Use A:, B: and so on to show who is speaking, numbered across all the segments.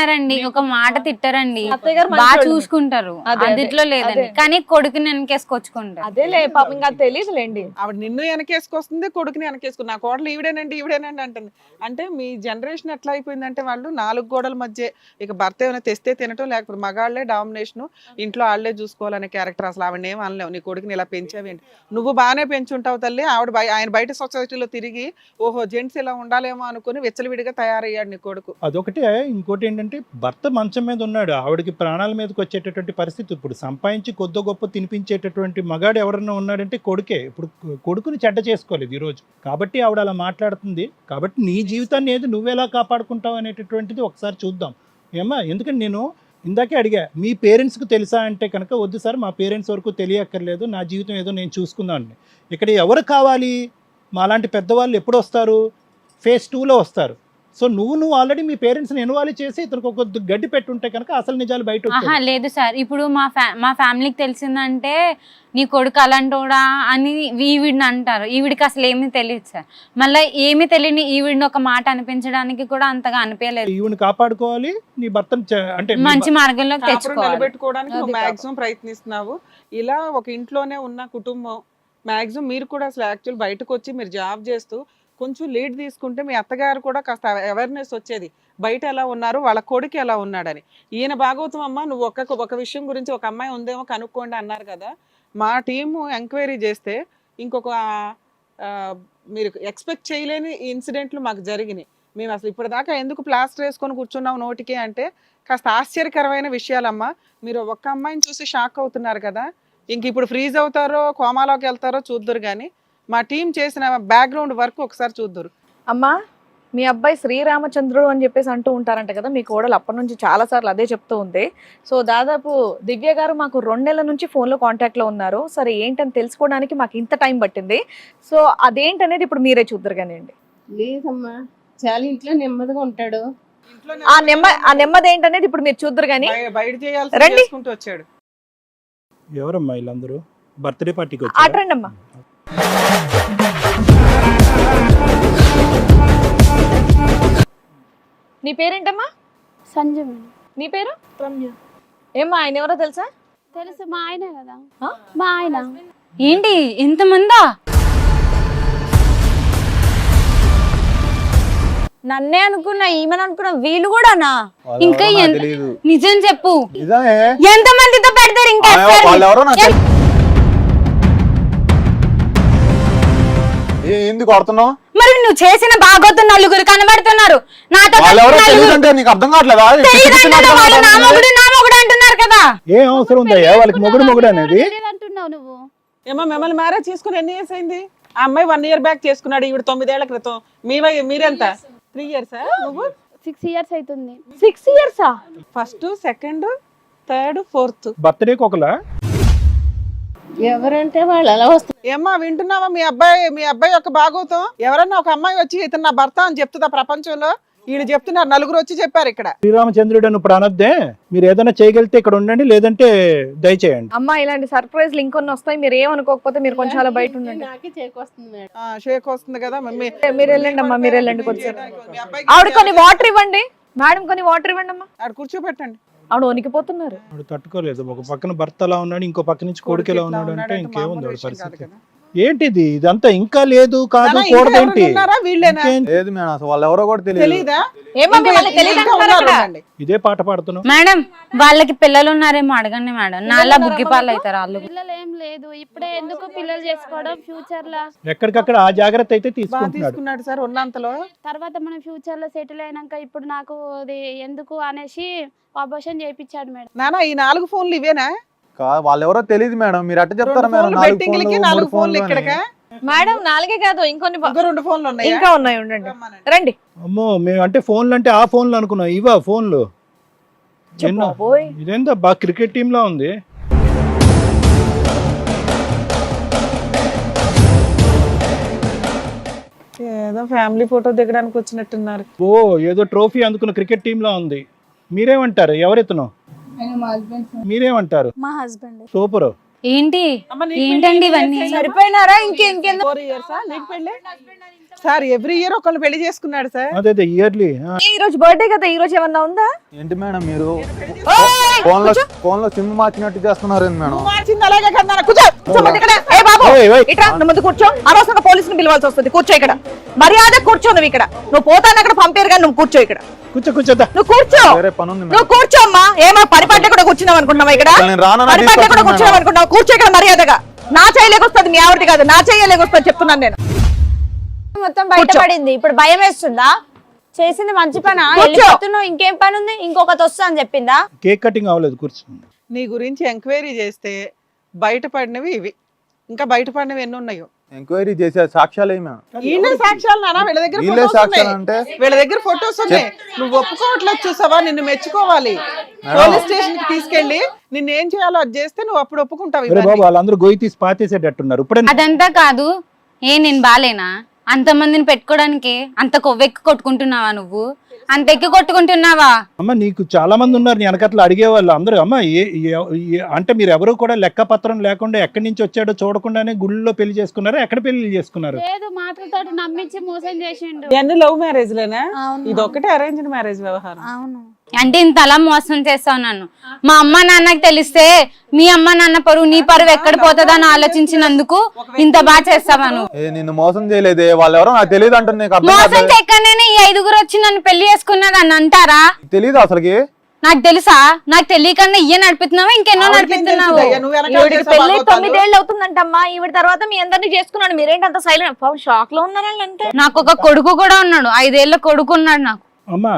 A: ఏమన్నారండి, ఒక మాట తిట్టారండి,
B: అత్తయ్య గారు
A: బాగా
B: మంచోళ్ళు.
A: చూసుకుంటారు,
B: అదే,
A: అదిట్లో లేదండి.
B: అదే.
A: కానీ కొడుకుని వెనకేసుకొచ్చుకుంటారు.
B: అదేలే పాపం ఇంకా తెలియదులేండి.
C: ఆవిడ నిన్ను వెనకేసుకొస్తుంది, కొడుకుని వెనకేసుకుని నా కోడలు ఈవిడేనండి అంటుంది. అంటే మీ జనరేషన్ ఎట్లా అయిపోయిందంటే వాళ్ళు 4 గోడల మధ్య ఇక భర్త ఏమైనా తెస్తే తినటం, లేకపోతే మగాళ్లే డామినేషన్, ఇంట్లో వాళ్ళే చూసుకోవాలనే క్యారెక్టర్. అసలు ఆవిడ ఏం అనలేవు, నీ కొడుకుని ఇలా పెంచావేంటి, నువ్వు బాగానే పెంచుంటావు తల్లి. ఆయన బయట సొసైటీలో తిరిగి ఓహో జెంట్స్ ఇలా ఉండాలేమో అనుకుని విచ్చలవిడిగా తయారయ్యాడు నీ కొడుకు.
D: అదొకటే. ఇంకోటి ఏంటంటే భర్త మంచం మీద ఉన్నాడు, ఆవిడకి ప్రాణాల మీదకి వచ్చేటటువంటి పరిస్థితి. ఇప్పుడు సంపాదించి కొద్ది గొప్ప తినిపించేటటువంటి మగాడు ఎవరన్నా ఉన్నాడంటే కొడుకే. ఇప్పుడు కొడుకుని చెడ్డ చేసుకోలేదు ఈరోజు, కాబట్టి ఆవిడ అలా మాట్లాడుతుంది. కాబట్టి నీ జీవితాన్ని ఏది నువ్వెలా కాపాడుకుంటావు అనేటటువంటిది ఒకసారి చూద్దాం. ఏమ్మా, ఎందుకంటే నేను ఇందాకే అడిగా, మీ పేరెంట్స్కి తెలుసా అంటే కనుక వద్దు సార్, మా పేరెంట్స్ వరకు తెలియక్కర్లేదు, నా జీవితం ఏదో నేను చూసుకుందామని. ఇక్కడ ఎవరు కావాలి, మాలాంటి పెద్దవాళ్ళు ఎప్పుడు వస్తారు, ఫేజ్ 2లో వస్తారు. సో నువ్వు ఆల్రెడీ మీ పేరెంట్స్ని ఇన్వాల్వ్ చేసి ఇతనికి ఒక గడ్డి పెట్టుంటే కనుక అసలు నిజాలు బయట వచ్చాయి.
A: లేదు సార్, ఇప్పుడు మా ఫ్యామిలీకి తెలిసిందంటే నీ కొడుకు అలాంటోడా అని ఈవిడిని అంటారు. ఈవిడికి అసలు ఏమీ తెలియదు సార్. మళ్ళీ ఏమీ తెలియని ఈవిడిని ఒక మాట అనిపించడానికి కూడా అంతగా అనిపించలేదు.
D: ఈవిని కాపాడుకోవాలి, నీ భర్తను అంటే
A: మంచి మార్గంలో
C: కాపురం
A: తెచ్చుకోవాలి.
C: నిలబెట్టుకోవడానికి నువ్వు మాక్సిమం ప్రయత్నిస్తున్నావు. ఇలా ఒక ఇంట్లోనే ఉన్న కుటుంబం మాక్సిమం మీరు కూడా అసలు యాక్చువల్ బయటకు వచ్చి మీరు జాబ్ చేస్తూ కొంచెం లీడ్ తీసుకుంటే మీ అత్తగారు కూడా కాస్త అవేర్నెస్ వచ్చేది, బయట ఎలా ఉన్నారు, వాళ్ళ కొడుకు ఎలా ఉన్నాడని. ఈయన భాగవతం అమ్మ, నువ్వు ఒక విషయం గురించి ఒక అమ్మాయి ఉందేమో కనుక్కోండి అన్నారు కదా. మా టీము ఎంక్వైరీ చేస్తే ఇంకొక మీరు ఎక్స్పెక్ట్ చేయలేని ఇన్సిడెంట్లు మాకు జరిగినాయి. మేము అసలు ఇప్పటిదాకా ఎందుకు ప్లాస్టర్ వేసుకొని కూర్చున్నాం నోటికి అంటే కాస్త ఆశ్చర్యకరమైన విషయాలమ్మా. మీరు ఒక్క అమ్మాయిని చూసి షాక్ అవుతున్నారు కదా, ఇంక ఇప్పుడు ఫ్రీజ్ అవుతారో కోమాలోకి వెళ్తారో చూద్దరు. కానీ మా టీం చేసిన బ్యాక్గ్రౌండ్ వర్క్ ఒకసారి చూద్దరు.
B: అమ్మా, మీ అబ్బాయి శ్రీరామచంద్రుడు అని చెప్పేసి అంటూ ఉంటారంట కదా, మీ కోడలు అప్పటి నుంచి చాలా సార్లు అదే చెప్తూ ఉంది. సో దాదాపు దివ్య గారు మాకు 2 నెలల నుంచి ఫోన్లో కాంటాక్ట్లో ఉన్నారు. సరే ఏంటని తెలుసుకోవడానికి మాకు ఇంత టైం పట్టింది. సో అదేంటనేది ఇప్పుడు మీరే చూద్దరు కానివ్వండి.
E: లేదమ్మా, చాలా ఇంట్లో నెమ్మదిగా ఉంటాడు.
B: ఆ నెమ్మది ఏంటనేది ఇప్పుడు మీరు చూద్దరు కానీ
C: బయట చేయాల్సి
B: రండి.
C: చేసుకుంటూ వచ్చాడు.
D: ఎవరమ్మా వీళ్ళందరూ బర్త్డే పార్టీకి
B: ఆటరండి అమ్మా. నీ పేరేంటమ్మా?
F: సంజయ్.
B: నీ పేరు?
F: రమ్య.
B: ఏమ్మా, ఆయన ఎవరో తెలుసా?
F: తెలుసు, మా ఆయనే కదా.
B: ఆ?
F: మా ఆయన.
A: ఏంటి ఇంతమందా?
G: నన్నే అనుకున్నా, ఈమెను అనుకున్నా, వీళ్ళు కూడానా?
A: ఇంకా నిజం చెప్పు,
H: నిజమే.
A: ఎంత మందితో పెడతారు ఇంకా
H: వాళ్ళెవరో నాకు ఎందుకు కొడుతున్నావు?
A: మరి నువ్వు చేసిన బాగోతు నలుగురు కనబడుతున్నారు, నాతో
H: వాళ్ళెవరో
A: నలుగురు
H: తెలియదంటే నీకు అర్థం కావట్లేదా?
A: తెలియదంటున్నా, వాళ్ళు నా మొగుడు అంటున్నారు కదా.
D: ఏం అవసరం ఉందా వాళ్ళకి మొగుడు అనేది?
F: అంటున్నావు నువ్వు.
C: ఏమో మిమ్మల్ని మ్యారేజ్ చేసుకుని ఎన్ని ఇయర్స్ అయింది? ఆ అమ్మాయి 1 year బ్యాక్ చేసుకున్నాడు, ఈవిడ 9 ఏళ్ల క్రితం. మీరెంత? 3 years? నువ్వు
F: 6 years అవుతుంది.
B: 6 years?
C: First, second, third, fourth
D: బర్త్డేకి ఒకలా?
E: ఎవరంటే వాళ్ళు అలా వస్తారు.
C: ఏమ్మా వింటున్నావా? మీ అబ్బాయి యొక్క భాగవతం. ఎవరన్నా ఒక అమ్మాయి వచ్చి ఇతను నా భర్త అని చెప్తుందా ప్రపంచంలో? ఈయన చెప్తున్నారు, నలుగురు వచ్చి చెప్పారు ఇక్కడ.
D: శ్రీరామచంద్రుడు అని ఇప్పుడు అనొద్దే. మీరు ఏదైనా చేయగలిగితే ఇక్కడ ఉండండి, లేదంటే దయచేయండి.
B: అమ్మా, ఇలాంటి సర్ప్రైజ్లు ఇంకొన్ని వస్తాయి, మీరు ఏమనుకోకపోతే మీరు కొంచెం అలా బయట ఉండండి.
E: నాకే చేకొస్తుంది మేడం.
C: షేక్ వస్తుంది కదా మమ్మీ.
B: మీరు వెళ్ళండి అమ్మా, మీరు వెళ్ళండి. కొంచెం
C: మీ అబ్బాయికి
B: ఆవిడ కొన్ని వాటర్ ఇవ్వండి మేడం, కొన్ని వాటర్ ఇవ్వండి అమ్మా.
C: ఆడ కూర్చోబెట్టండి.
B: ఆవిడ వణికిపోతున్నారు.
D: వాడు తట్టుకోలేదు. ఒక పక్కన భర్త ఎలా ఉన్నాడు, ఇంకో పక్క నుంచి కొడుకు ఎలా ఉన్నాడు అంటే ఇంకేముంది వాడి పరిస్థితి. ఏంటిది ఇదంతా? ఇంకా లేదు కాదు కూడదేంటి?
C: వీళ్ళేనా?
H: లేదు మేడం, అసలు వాళ్ళు ఎవరో కూడా తెలియదు.
C: తెలీదా?
B: ఏమో వాళ్ళకి తెలియదు అంటున్నారు అక్కడ.
D: ఇదే పాట పాడుతున్నావు
A: మేడం, వాళ్ళకి పిల్లలు ఉన్నారేమో అడగండి మేడం, నాలా బుగ్గిపాలు అవుతారు వాళ్ళు.
F: పిల్లలు ఏం లేదు, ఇప్పుడే ఎందుకు పిల్లలు చేసుకోవడం, ఫ్యూచర్ లో
D: ఎక్కడికక్కడ ఆ జాగ్రత్త అయితే తీసుకుంటున్నాడు.
C: తీసుకున్నాడు సార్ ఉన్నంతలో.
F: తర్వాత మనం ఫ్యూచర్ లో సెటిల్ అయినాక ఇప్పుడు నాకు అది ఎందుకు అనేసి అబార్షన్ చేయించాడు మేడం.
C: నానా ఈ 4 ఫోన్లు ఇవేనా?
H: వాళ్ళు ఎవరో తెలియదు మేడం, మీరు అట్ట చెప్తారా మేడం? 4
C: బెట్టింగ్లకి 4 ఫోన్లు ఇక్కడికా?
B: మేడం 4 కాదు, ఇంకొన్ని
C: ఇంకా 2 ఫోన్లు ఉన్నాయి.
B: ఇంకా ఉన్నాయి, ఉండండి రండి.
D: అమ్మో, మేము అంటే ఫోన్లు అంటే ఆ ఫోన్లు అనుకున్నాం, ఇవా ఫోన్లు?
B: బాబోయ్,
D: ఇదేందా బాగా క్రికెట్ టీమ్ లా ఉంది.
C: ఏదో ఫ్యామిలీ ఫోటో దిగడానికి వచ్చినట్టున్నారు.
D: ఓ, ఏదో ట్రోఫీ అందుకున్న క్రికెట్ టీమ్ లా ఉంది. మీరేమంటారు? ఎవరెత్తును? మీరేమంటారు?
G: మా హస్బెండ్.
D: సూపర్.
A: ఏంటి
C: అమ్మ, నీకు
A: ఏంటండి
C: పెళ్లి
A: ఇవన్నీ?
C: ఎన్ని years
G: సరిపోయినారా ఇంకెందుకు
C: 4 years ఆ నీకు పెళ్ళి? సార్ ఎవ్రీ ఇయర్ ఒకళ్ళు పెళ్లి చేసుకున్నాడు సార్.
D: అదే ఇయర్లీ.
B: ఈ రోజు బర్త్డే కదా, ఈ రోజు ఏమన్నా ఉందా?
H: ఏంటి మేడం మీరు ఫోన్ లో సిమ్ మార్చినట్టు చేస్తున్నారు ఏంటి మేడం?
C: మార్చింది అలాగే కదా నాన్న, కూర్చో.
B: కూర్చోమంటే ఇక్కడ. ఏ బాబు, ఇట్రా, నువ్వు ముందు కూర్చో. అనవసరంగా పోలీసుని పిలవాల్సి వస్తుంది. కూర్చో ఇక్కడ. మర్యాద కూర్చో నువ్వు ఇక్కడ. నువ్వు పోతాను అక్కడ పంపారు కానీ నువ్వు కూర్చో ఇక్కడ.
D: కూర్చోదా.
B: నువ్వు కూర్చో.
H: వేరే పని ఉంది
B: నువ్వు కూర్చో అమ్మా. ఏమో పని పట్ల కూడా కూర్చున్నావు అనుకుంటున్నావా ఇక్కడ?
H: నేను రానన్నా
B: పని పట్ల కూడా
H: తీసుకొచ్చాను
B: కూర్చున్నావు
H: మేడం.
B: అనుకుంటున్నావు. కూర్చో ఇక్కడ మర్యాదగా. నా చేయలేకొస్తుంది, మీ ఆవిడది కాదు. నా చేయలేకొస్తుంది చెప్తున్నాను నేను.
G: మొత్తం బయటపడింది. ఇప్పుడు భయం వేస్తుందా? చేసింది మంచి పనా?
B: కూర్చో.
G: వెళ్ళిపోతున్నావు, ఇంకేం పని ఉంది? ఇంకొకటి వస్తా అని చెప్పిందా?
D: కేక్ కటింగ్ అవ్వలేదు, కూర్చో.
C: నీ గురించి ఎంక్వైరీ చేస్తే బయటపడినవి ఇవి, ఇంకా బయటపడినవి ఎన్ని ఉన్నాయో.
H: ఎంక్వైరీ చేసే సాక్ష్యాలు ఏమి మేడం?
C: వీళ్ళే సాక్ష్యాలు నాన్న, వీళ్ళ దగ్గర
H: వీళ్ళే
C: photos
H: సాక్ష్యాలు
C: ఉన్నాయి.
H: అంటే?
C: వీళ్ళ దగ్గర ఫొటోస్ ఉన్నాయి. నువ్వు ఒప్పుకోవట్లేదు చూసావా, నిన్ను మెచ్చుకోవాలి. పోలీస్ స్టేషన్ కి తీసుకెళ్లి నిన్ను ఏం చేయాలో అది చేస్తే నువ్వు అప్పుడు ఒప్పుకుంటావు
D: అరే
C: ఇవన్నీ.
D: బాబు, వాళ్ళందరూ గొయ్యి తీసి పాతేసేటట్టున్నారు. ఇప్పుడే
A: అదంతా కాదు. నేను బాలేనా? అంతమందిని పెట్టుకోవడానికి అంత కొవ్వెక్కి కొట్టుకుంటున్నావా నువ్వు? అంత ఎక్కి కొట్టుకుంటున్నావా?
D: అమ్మ, నీకు చాలా మంది ఉన్నారు నీ వెనకట్లు అడిగేవాళ్ళు అందరూ. అమ్మ అంటే మీరు ఎవరు కూడా లెక్కపత్రం లేకుండా ఎక్కడి నుంచి వచ్చాడో చూడకుండానే గుళ్ళో పెళ్లి చేసుకున్నారా? ఎక్కడ పెళ్లి చేసుకున్నారు?
F: లేదు, మాటలతో నమ్మించి మోసం చేసిండు.
C: ఇవన్నీ లవ్ మ్యారేజ్ లేనా?
G: అవును.
C: ఇది ఒకటే అరేంజ్డ్ మ్యారేజ్ వ్యవహారం.
G: అవును.
A: అంటే ఇంత అలా మోసం చేస్తావు నన్ను. మా అమ్మ నాన్నకి తెలిస్తే మీ అమ్మ నాన్న పరువు నీ పరువు ఎక్కడ పోతుందో అని ఆలోచించినందుకు ఇంత బాగా చేస్తావా నువ్వు?
H: నిన్ను మోసం చేయలేదే, వాళ్ళు ఎవరో నాకు తెలియదు అంటుంది. నీకు అర్థం
A: మోసం
H: కాదు.
A: చెక్కనే ఈ 5గురు వచ్చి నన్ను పెళ్లి చేసుకున్నారని అంటారా?
H: తెలీదు అసలుకి.
A: నాకు తెలుసా? నాకు తెలియకుండా ఇయ్య నడిపిస్తున్నావా ఇంకెన్నో
C: ఆవిడకేం
A: నడిపిస్తున్నావు?
C: తెలుసుదయ్యా, నువ్వు వెనకాల
B: ఈవిడికి
C: చేసే
B: పెళ్లి
C: బాగోతాలు.
B: 9 ఏళ్ళు అవుతుందంటమ్మా. ఈవిడ తర్వాత మీ అందరినీ చేసుకున్నాడు. మీరేంటి అంత సైలెంట్? షాక్ లో ఉన్నారండి అంతే.
A: నాకు ఒక కొడుకు కూడా ఉన్నాడు, 5 ఏళ్ల కొడుకు ఉన్నాడు నాకు.
D: అమ్మా,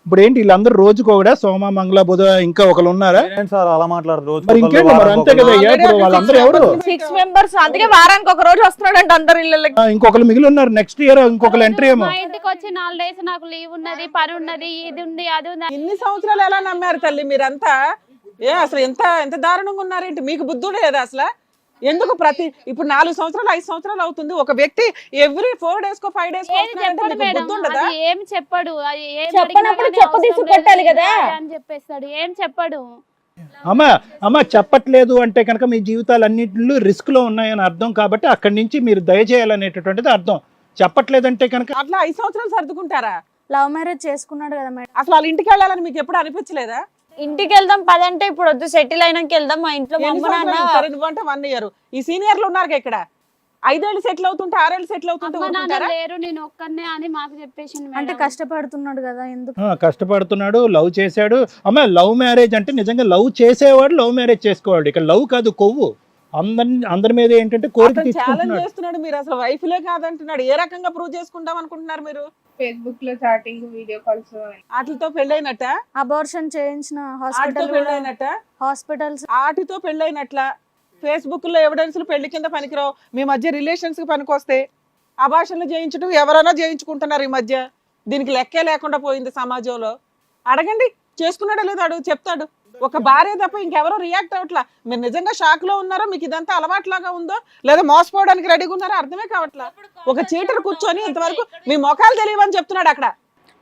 D: ఇప్పుడు ఏంటి వీళ్ళందరూ రోజుకు కూడా సోమ మంగళ బుధ ఇంకా ఒకరు ఉన్నారా?
H: ఏంటి సార్ అలా మాట్లాడరు? రోజు
D: మరి ఇంకేంటి మరి, అంతే కదా. ఇప్పుడు వాళ్ళందరూ ఎవరు?
B: 6 మెంబర్స్. అందుకే వారానికి ఒక రోజు వస్తున్నాడంట అందరు ఇళ్ళకి.
D: ఇంకొకరు మిగిలి ఉన్నారు. నెక్స్ట్ ఇయర్ ఇంకొకరు ఎంట్రీ ఏమో.
F: మా ఇంటికి వచ్చి 4 days నాకు లీవ్ ఉన్నది, పని ఉన్నది, ఇది ఉంది, అది ఉంది.
C: ఇన్ని సంవత్సరాలు ఎలా నమ్మారు తల్లి మీరంతా? అసలు ఎంత ఎంత దారుణంగా ఉన్నారేంటి? మీకు బుద్ధి లేదా అసలు? ఎందుకు ఇప్పుడు 4 సంవత్సరాలు 5 సంవత్సరాలు అవుతుంది, ఒక వ్యక్తి ఎవ్రీ 4 days కో 5 days కో
F: ఏది
C: వస్తున్నాడంటే
F: చెప్పడు
C: మీకు
F: మేడం,
C: బుద్ధి ఉండదా?
F: అది ఏం చెప్పడు. అది ఏం
G: చెప్పనప్పుడు
F: అడిగినా
G: చెప్పు
F: కానీ
G: తీసి
F: అవసరం
G: కొట్టాలి
F: లేదు
G: కదా.
F: అని చెప్పేస్తాడు. ఏం చెప్పడు.
D: అమ్మ చెప్పట్లేదు అంటే కనుక మీ జీవితాలు అన్నింటిలో రిస్క్ లో ఉన్నాయని అర్థం. కాబట్టి అక్కడి నుంచి మీరు దయచేయాలనేటటువంటిది అర్థం. చెప్పట్లేదంటే కనుక
C: అట్లా 5 సంవత్సరాలు సర్దుకుంటారా?
G: లవ్ మ్యారేజ్ చేసుకున్నాడు కదా మేడం.
C: అసలు వాళ్ళ ఇంటికి వెళ్ళాలని మీకు ఎప్పుడు అనిపించలేదా?
G: ఇంటికి వెళ్దాం పదంటే ఇప్పుడు వద్దు, సెటిల్ అయినాక వెళ్దాం. మా ఇంట్లో మా
C: ఎన్ని
G: అమ్మ నాన్న
C: సంవత్సరాలు? సరే, నువ్వంటే 1 year. ఈ సీనియర్లు ఉన్నారు ఇక్కడ, 5 ఏళ్ళు సెటిల్ అవుతుంటే 6 ఏళ్ళు సెటిల్ అవుతుంటే
F: అమ్మ నాన్న
C: ఊరుకుంటారా?
F: లేరు, నేను ఒక్కనే అని మాకు చెప్పేసిండు మేడం.
G: అంటే కష్టపడుతున్నాడు కదా, ఎందుకు?
D: కష్టపడుతున్నాడు, లవ్ చేశాడు. అమ్మ, లవ్ మ్యారేజ్ అంటే నిజంగా లవ్ చేసేవాడు లవ్ మ్యారేజ్ చేసుకోవాడు. ఇక్కడ లవ్ కాదు, కొవ్వు. అందరి మీద ఏంటంటే కోరిక
C: అతను ఛాలెంజ్
D: తీసుకుంటున్నాడు.
C: చేస్తున్నాడు. మీరు అసలు వైఫ్లే కాదంటున్నాడు. ఏ రకంగా ప్రూవ్ చేసుకుంటాం అనుకుంటున్నారు మీరు?
E: ఫేస్బుక్ లో చాటింగ్, వీడియో కాల్స్.
C: వాటితో పెళ్ళైనట్ట,
G: అబార్షన్ చేయించిన
C: వాటితో
G: హాస్పిటల్
C: పెళ్ళైనట్ట,
G: హాస్పిటల్స్
C: వాటితో పెళ్ళైనట్ల. ఫేస్బుక్ లో ఎవిడెన్స్లు పెళ్లి కింద పనికిరావు. మీ మధ్య రిలేషన్స్ కి పనికొస్తే అభాషణలు చేయించడం ఎవరైనా చేయించుకుంటున్నారు ఈ మధ్య. దీనికి లెక్కే లేకుండా పోయింది సమాజంలో. అడగండి, చేసుకున్నాడో లేదో అడుగు, చెప్తాడు. ఒక భార్య తప్ప ఇంకెవరో రియాక్ట్ అవట్లా. మీరు నిజంగా షాక్ లో ఉన్నారో, మీకు ఇదంతా అలవాట్లాగా ఉందో, లేదా మోసపోవడానికి రెడీగా ఉన్నారో అర్థమే కావట్లా. ఒక చీటర్ కూర్చొని ఇంతవరకు మీ మొఖాలు తెలియవని చెప్తున్నాడు అక్కడ.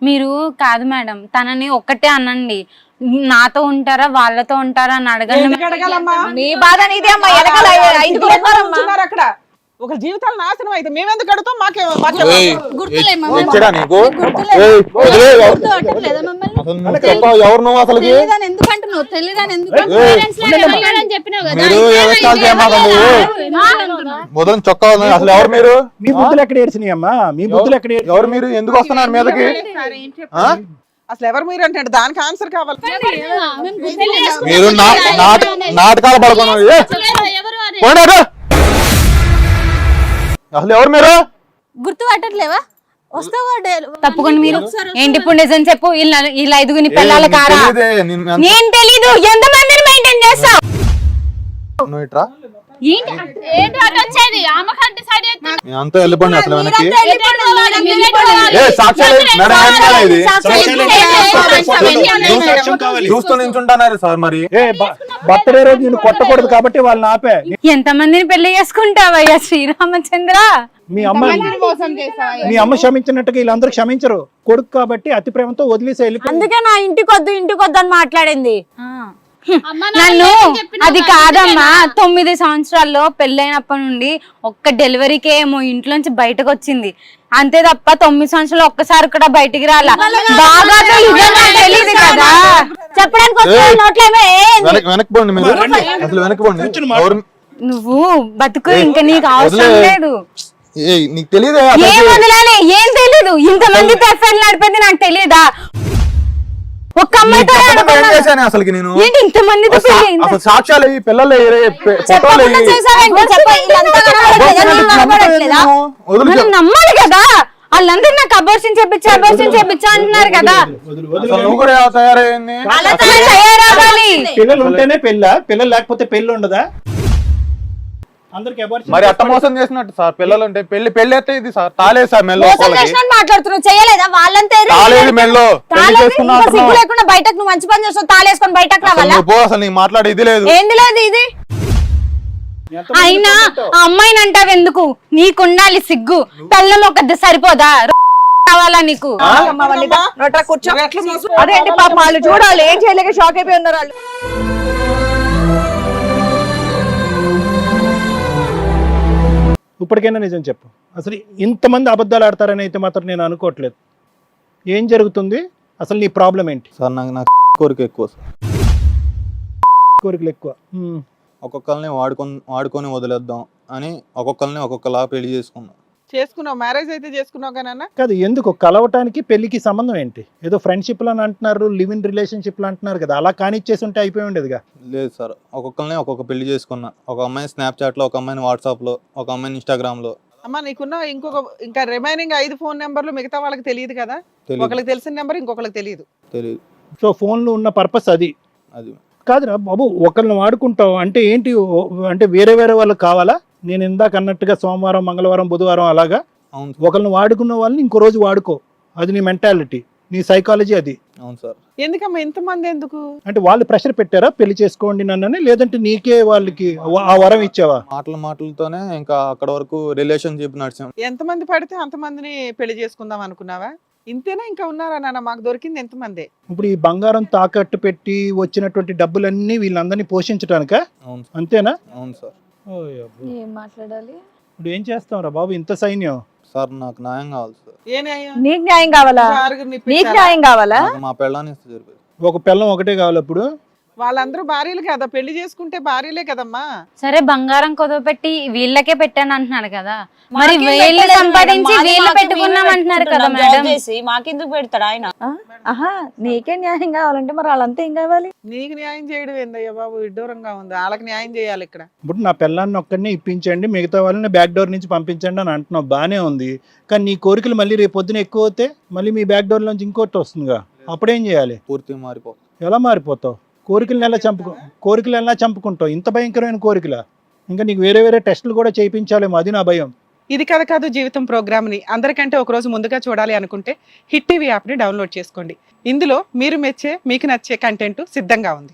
A: మీరు కాదు మేడం, తనని ఒక్కటే అనండి, నాతో ఉంటారా వాళ్ళతో ఉంటారా అని అడగండి.
C: ఎందుకు అడగాలమ్మా?
B: నీ బాధ నీదే అమ్మా. వెనకాల 5 ఉన్నారమ్మా.
C: ఉన్నారు అక్కడ. ఒక జీవితాలు నాశనం అయితే మేమెందుకు అడుగుతాం?
H: ఇచ్చడా నీకు? ఏయ్, వదిలే, అసలు నువ్వు చెప్పావు ఎవరు నువ్వు అసలుకి?
F: ఎందుకంటున్నావు? తెలియదని ఎందుకు? చెప్పినావు కదా.
H: మీరు ఎగస్ట్రాలు చేయమాకండి. మొదలు చొక్కా ఉంది. అసలు ఎవరు మీరు?
D: మీ బుద్ధులు ఎక్కడ ఏడ్చినాయి అమ్మా? మీ బుద్ధులు ఎక్కడ ఏడ్చినాయి?
H: ఎవరు మీరు? ఎందుకు వస్తున్నారు మీదకి?
C: అసలు ఎవరు మీరు అంటే దానికి ఆన్సర్ కావాలి.
H: మీరు నాటకాలు పడుకున్నారు. అసలు ఎవరు మీరు?
G: గుర్తు పట్టట్లేవా? వస్తావా?
A: తప్పకుండా మీరు ఏంటి ఇప్పుడు నిజం చెప్పు. వీళ్ళ 5గుని పిల్లల కారా?
H: తెలీదే, నిన్ను
A: నేను తెలీదు. ఎంతమందిని మెయింటైన్ చేస్తావు?
H: నువ్వు ఇట్రా.
F: ఏంటి అటు వచ్చేది? ఆమెకంటే సైడ్
H: మీ అంతా వెళ్ళిపోండి అసలు వెనక్కి.
F: ఎత్తుకుని.
H: ఏ సాక్ష్యాలు మేడం, ఏం మేడం ఇది?
D: సాక్ష్యం కావాలి.
H: చూస్తూ నించుంటున్నారు సార్. మరి
D: బర్త్డే రోజు నేను కొట్టకూడదు కాబట్టి వాళ్ళని ఆపే.
A: ఎంతమందిని పెళ్లి చేసుకుంటావయ్యా శ్రీరామచంద్ర?
D: మీ అమ్మ క్షమించినట్టుగా వీళ్ళందరూ క్షమించరు. కొడుకు కాబట్టి అతి ప్రేమతో వదిలేసి వెళ్ళిపోయి.
G: అందుకే నా ఇంటికి వద్దు అని మాట్లాడింది.
A: నన్ను అది కాదమ్మా 9 సంవత్సరాల్లో పెళ్ళైనప్పటి నుండి ఒక్క డెలివరీకే ఏమో ఇంట్లోంచి బయటకు వచ్చింది అంతే తప్ప 9 సంవత్సరాలు ఒక్కసారి కూడా బయటికి రాలా. బాగా తెలియదు కదా
G: చెప్పడానికి వచ్చే నోట్లో ఏమో
H: వెనక్కిపోండి మీరు, అసలు వెనక్కిపోండి.
A: నువ్వు బతుకు ఇంకా నీకు అవసరం లేదు.
H: నీకు తెలియదు
A: ఏం వదలాలి, ఏం తెలీదు. ఇంతమందితో ఎఫ్ఐఆర్ నడిపింది నాకు తెలియదా? ఒక్క అమ్మాయితో
H: అసలు నేను
A: ఏంటి ఇంతమందితో పెళ్లి?
H: అసలు సాక్ష్యాలు పిల్లలు
A: మనం నమ్మాలి కదా. వాళ్ళందరూ నాకు అబోర్షన్ చేపించా అంటున్నారు కదా.
H: నువ్వు కూడా తయారైంది.
A: తయారవ్వాలి.
D: పిల్లలు ఉంటేనే పిల్లలు లేకపోతే పెళ్లి ఉండదా? అందరికి
H: మరి అట్ట మోసం చేసినట్టు సార్. పిల్లలు ఉంటే పెళ్లి అయితే ఇది సార్ తాలేదు సార్ మెల్లో
G: మాట్లాడుతున్నావు. చేయలేదా వాళ్ళంతా?
H: తాలేదు మెల్లో
G: సిగ్గు లేకుండా బయటకు నువ్వు మంచి పని చేస్తావు, తాళేసుకొని బయటకు రావాలా?
H: అసలు నీకు మాట్లాడే ఇది లేదు.
G: ఏంది లేదు ఇది?
A: అయినా ఆ అమ్మాయిని అంటావు ఎందుకు? నీకుండాలి సిగ్గు. పెళ్ళం ఒక సరిపోదా? కావాలా నీకు?
B: కూర్చో. అదేంటి పాప వాళ్ళు చూడాలి, ఏం చేయలేక షాక్ అయిపోయి ఉన్నారు వాళ్ళు.
D: ఇప్పటికైనా నిజం చెప్పు, అసలు ఇంతమంది అబద్ధాలు ఆడతారని అయితే మాత్రం నేను అనుకోవట్లేదు. ఏం జరుగుతుంది అసలు? నీ ప్రాబ్లం ఏంటి?
H: సార్ నాకు కోరిక ఎక్కువ సార్.
D: కోరికలు ఎక్కువ.
H: ఒక్కొక్కరిని వాడుకొని వదిలేద్దాం అని ఒక్కొక్కరిని ఒక్కొక్కలా పెళ్లి
C: చేసుకున్నావు. మ్యారేజ్ అయితే చేసుకున్నావు కానీ
D: కాదు, ఎందుకు కలవటానికి పెళ్లికి సంబంధం ఏంటి? ఏదో ఫ్రెండ్షిప్ అని అంటున్నారు, లివ్ ఇన్ రిలేషన్షిప్ అంటున్నారు కదా, అలా కానిచ్చేసి ఉంటే అయిపోయి ఉండేదిగా.
H: లేదు సార్, ఒక్కొక్కరిని ఒక్కొక్క పెళ్లి చేసుకున్నా. ఒక అమ్మాయిని స్నాప్చాట్ లో, ఒక అమ్మాయిని వాట్సాప్ లో, ఒక అమ్మాయిని ఇన్స్టాగ్రామ్ లో.
C: అమ్మా నీకున్న ఇంకా రిమైనింగ్ 5 ఫోన్ నెంబర్లు మిగతా వాళ్ళకి తెలియదు కదా. ఒకరికి తెలిసిన నెంబర్ ఇంకొకరికి తెలియదు.
D: సో ఫోన్లో ఉన్న పర్పస్ అది
H: అది
D: కాదురా బాబు. ఒకరిని వాడుకుంటావు అంటే ఏంటి? అంటే వేరే వాళ్ళకి కావాలా? నేను ఇందాక అన్నట్టుగా సోమవారం, మంగళవారం, బుధవారం అలాగా ఒకరిని వాడుకున్న వాళ్ళని ఇంకో రోజు వాడుకో. అది నీ మెంటాలిటీ, నీ సైకాలజీ అది.
H: అవును సార్.
C: ఎందుకమ్మా ఇంతమంది ఎందుకు?
D: అంటే వాళ్ళు ప్రెషర్ పెట్టారా పెళ్లి చేసుకోండి నన్నని, లేదంటే నీకే వాళ్ళకి ఆ వరం ఇచ్చావా?
H: మాటలతోనే ఇంకా అక్కడ వరకు రిలేషన్షిప్ నడిచాం.
C: ఎంతమంది పడితే అంతమందిని పెళ్లి చేసుకుందాం అనుకున్నావా? ఇంతేనా? ఇంకా ఉన్నారా నాన్న? మాకు దొరికింది ఎంతమంది?
D: ఇప్పుడు ఈ బంగారం తాకట్టు పెట్టి వచ్చినటువంటి డబ్బులన్నీ వీళ్ళందరినీ పోషించడానిక? అంతేనా?
H: అవును సార్.
G: ఏం మాట్లాడాలి
D: ఇప్పుడు? ఏం చేస్తాం రా బాబు ఇంత సైన్యం?
H: సార్ నాకు న్యాయం కావాలి సార్.
C: ఏ న్యాయం?
B: నీకు న్యాయం కావాలా? నీకు న్యాయం కావాలా?
H: మా పెళ్ళాన్ని ఇస్తే జరిపేది.
D: ఒక పిల్లం ఒకటే కావాలి. ఇప్పుడు
C: వాళ్ళందరూ భార్యలు కదా, పెళ్లి చేసుకుంటే భార్యలే కదమ్మా.
A: సరే బంగారం కుదవపెట్టి వీళ్ళకే పెట్టాను అంటున్నాడు కదా, మరి వీళ్ళు సంపాదించి వీళ్ళు పెట్టుకున్నాం అంటున్నారు కదా మేడం.
G: మాకెందుకు పెడతాడు ఆయన?
B: ఆహా, నీకే న్యాయం కావాలంటే మరి వాళ్ళంతా ఏం కావాలి?
C: నీకు న్యాయం చేయడం ఏందయ్యా బాబు? విడ్డూరంగా ఉంది. వాళ్ళకి న్యాయం చేయాలి ఇక్కడ.
D: ఇప్పుడు నా పిల్లాన్ని ఒక్కడిని ఇప్పించండి, మిగతా వాళ్ళని బ్యాక్ డోర్ నుంచి పంపించండి అని అంటున్నావు, బానే ఉంది. కానీ నీ కోరికలు మళ్ళీ రేపు పొద్దున ఎక్కువ అవుతే మళ్ళీ మీ బ్యాక్ డోర్ నుంచి ఇంకోటి వస్తుందిగా, అప్పుడేం చేయాలి?
H: పూర్తిగా మారిపోతుంది.
D: ఎలా మారిపోతావు? కోరికలను ఎలా చంపుకుంటావు? ఇంత భయంకరమైన కోరికలా? ఇంకా నీకు వేరే టెస్టులు కూడా చేయించాలేమో, అది నా భయం.
C: ఇది కథ కాదు జీవితం ప్రోగ్రామ్ని అందరికంటే ఒక రోజు ముందుగా చూడాలి అనుకుంటే హిట్ టీవీ యాప్ని డౌన్లోడ్ చేసుకోండి. ఇందులో మీరు మెచ్చే, మీకు నచ్చే కంటెంట్ సిద్ధంగా ఉంది.